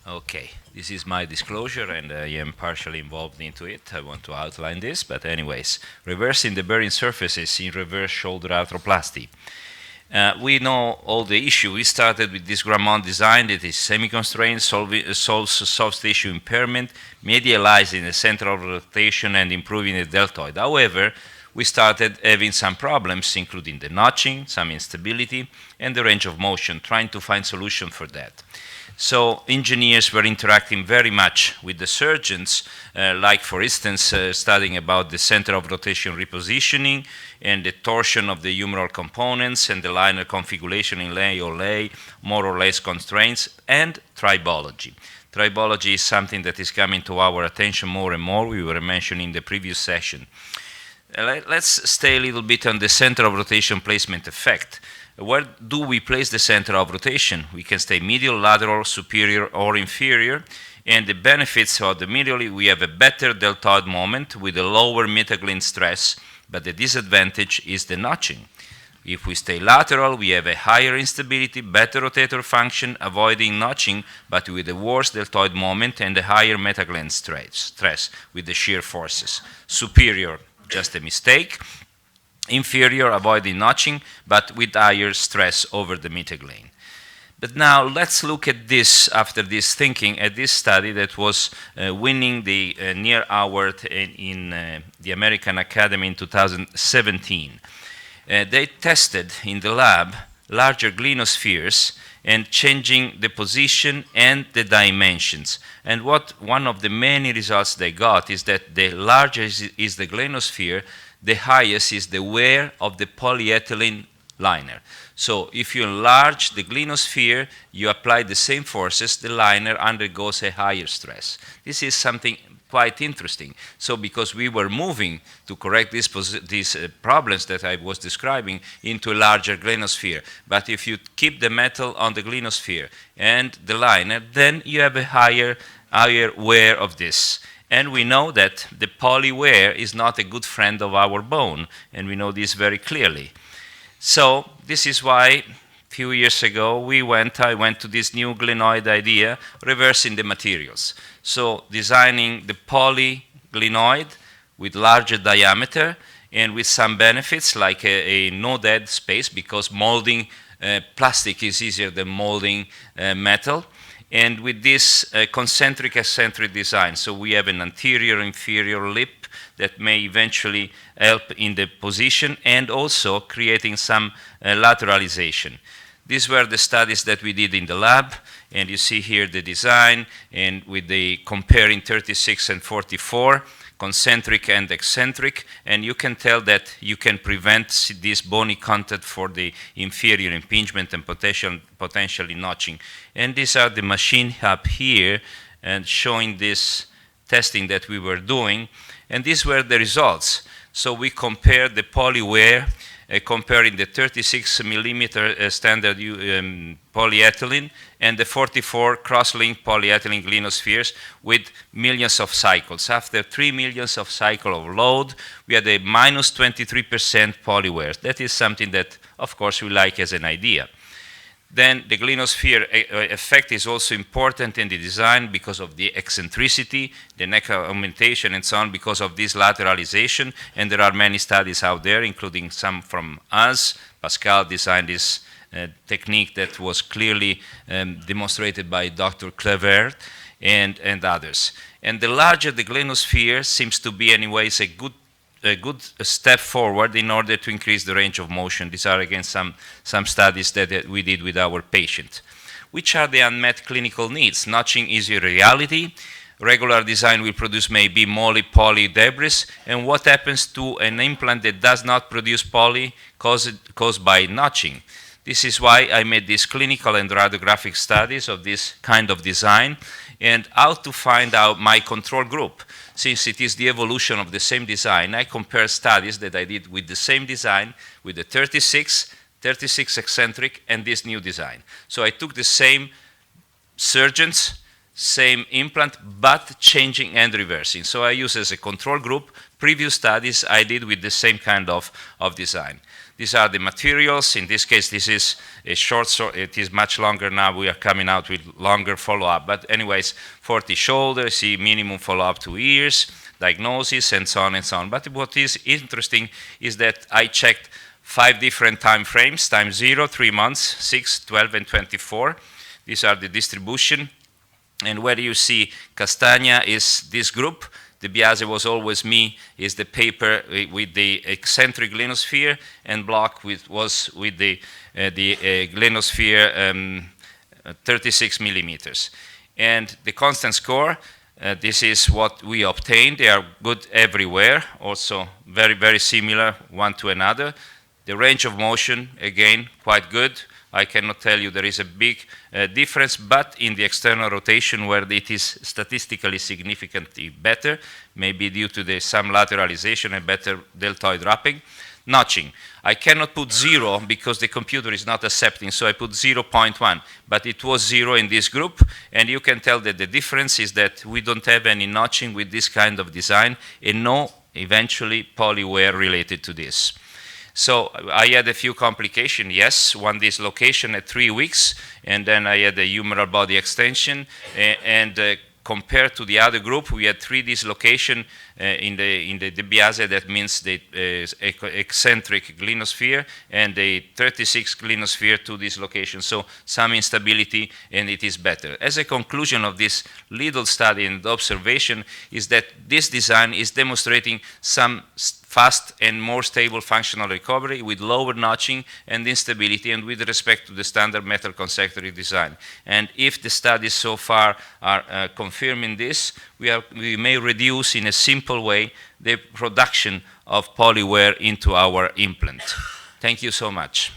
Okay, this is my disclosure and I am partially involved into it. I want to outline this, but anyways, reversing the bearing surfaces in reverse shoulder arthroplasty. We know all the issue. We started with this Glenoid design that is semi-constrained, solves soft tissue impairment, medializing the center of rotation and improving the deltoid. However, we started having some problems, including the notching, some instability, and the range of motion, trying to find solution for that. So engineers were interacting very much with the surgeons, like for instance studying about the center of rotation repositioning and the torsion of the humeral components and the liner configuration in lay or lay, more or less constraints, and tribology. Tribology is something that is coming to our attention more and more. We were mentioning in the previous session. Let's stay a little bit on the center of rotation placement effect. Where do we place the center of rotation? We can stay medial, lateral, superior, or inferior. And the benefits of the medially, we have a better deltoid moment with a lower metaglene stress, but the disadvantage is the notching. If we stay lateral, we have a higher instability, better rotator function, avoiding notching, but with a worse deltoid moment and a higher metaglene stress with the shear forces. Superior, just a mistake. Inferior, avoiding notching, but with higher stress over the metaglene. But now let's look at this, after this thinking, at this study that was winning the Near Award in the American Academy in 2017. They tested in the lab larger glenospheres and changing the position and the dimensions. And one of the many results they got is that the larger is the glenosphere, the highest is the wear of the polyethylene liner. So if you enlarge the glenosphere, you apply the same forces, the liner undergoes a higher stress. This is something quite interesting. So because we were moving to correct these problems that I was describing into a larger glenosphere. But if you keep the metal on the glenosphere and the liner, then you have a higher wear of this. And we know that the poly wear is not a good friend of our bone, and we know this very clearly. So this is why a few years ago I went to this new glenoid idea, reversing the materials. So designing the poly glenoid with larger diameter and with some benefits like a no dead space, because molding plastic is easier than molding metal. And with this concentric-eccentric design, so we have an anterior-inferior lip that may eventually help in the position and also creating some lateralization. These were the studies that we did in the lab, and you see here the design, and with the comparing 36 and 44, concentric and eccentric, and you can tell that you can prevent this bony contact for the inferior impingement and potentially notching. And these are the machine up here and showing this testing that we were doing, and these were the results. So we compared the poly wear, comparing the 36 millimeter standard polyethylene and the 44 cross-linked polyethylene glenospheres with millions of cycles. After 3 millions of cycles of load, we had a minus 23% poly wear. That is something that, of course, we like as an idea. Then the Glenosphere effect is also important in the design because of the eccentricity, the neck augmentation, and so on, because of this lateralization. And there are many studies out there, including some from us. Pascal designed this technique that was clearly demonstrated by Dr. Clevert and others. And the larger the Glenosphere seems to be anyways a good step forward in order to increase the range of motion. These are again some studies that we did with our patient. Which are the unmet clinical needs? Notching is a reality. Regular design will produce maybe poly debris. And what happens to an implant that does not produce poly caused by notching? This is why I made these clinical and radiographic studies of this kind of design and how to find out my control group. Since it is the evolution of the same design, I compare studies that I did with the same design with the 36 eccentric, and this new design. So I took the same surgeons, same implant, but changing and reversing. So I use as a control group previous studies I did with the same kind of design. These are the materials. In this case, this is a short, so it is much longer now. We are coming out with longer follow-up. But anyways, for the shoulder, see minimum follow-up 2 years, diagnosis, and so on and so on. But what is interesting is that I checked 5 different time frames, time 0, 3 months, 6, 12, and 24. These are the distribution. And where you see Castagna is this group. The Biase was always me, is the paper with the eccentric glenosphere, and Block was with the glenosphere 36 millimeters. And the constant score, this is what we obtained. They are good everywhere, also very, very similar one to another. The range of motion, again, quite good. I cannot tell you there is a big difference, but in the external rotation where it is statistically significantly better, maybe due to some lateralization and better deltoid wrapping. Notching. I cannot put 0 because the computer is not accepting, so I put 0.1, but it was 0 in this group, and you can tell that the difference is that we don't have any notching with this kind of design, and no, eventually, poly wear related to this. So I had a few complications, yes, one dislocation at 3 weeks, and then I had a humeral body extension, and compared to the other group, we had 3 dislocation in the Biase. That means the eccentric glenosphere, and the 36 glenosphere 2 dislocation. So some instability, and it is better. As a conclusion of this little study and observation is that this design is demonstrating some fast and more stable functional recovery with lower notching and instability, and with respect to the standard metal consecutive design. And if the studies so far are confirming this, we may reduce in a simple way the production of polywear into our implant. Thank you so much.